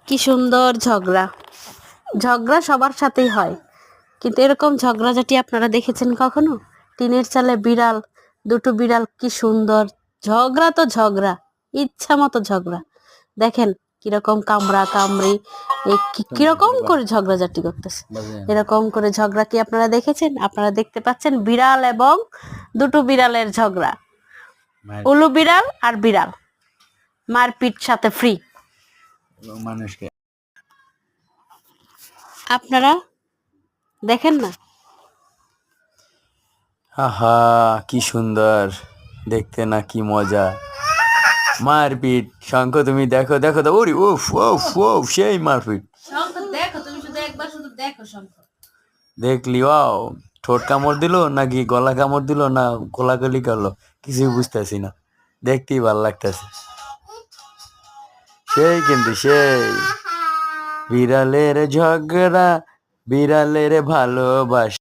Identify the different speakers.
Speaker 1: কি সুন্দর ঝগড়া। ঝগড়া সবার সাথেই হয়, কিন্তু এরকম ঝগড়াঝাটি আপনারা দেখেছেন কখনো? টিনের চালে বিড়াল, দুটো বিড়াল, কি সুন্দর ঝগড়া। তো ঝগড়া, ইচ্ছা মতো ঝগড়া। দেখেন কিরকম কামড়া কামড়ি, কিরকম করে ঝগড়াঝাটি করতেছে। এরকম করে ঝগড়া কি আপনারা দেখেছেন? আপনারা দেখতে পাচ্ছেন বিড়াল এবং দুটো বিড়ালের ঝগড়া। উলু বিড়াল আর বিড়াল, মারপিট সাথে ফ্রি।
Speaker 2: মানুষকে
Speaker 1: আপনারা দেখেন না?
Speaker 2: আহা কি সুন্দর দেখতে, না কি মজা। মারপিট শঙ্খ, তুমি দেখো দেখো তো, ওরে উফ উফ উফ, সেই মারপিট।
Speaker 1: দেখো, তুমি শুধু একবার শুধু দেখো শঙ্খ।
Speaker 2: দেখলি ওয়াও, ঠোঁট কামড় দিল নাকি গলা কামড় দিল না গোলাগুলি করলো, কিছুই বুঝতেছি না, দেখতেই ভালো লাগতেছে। সেই কিন্তু সেই বিড়ালের ঝগড়া, বিড়ালের ভালোবাসা।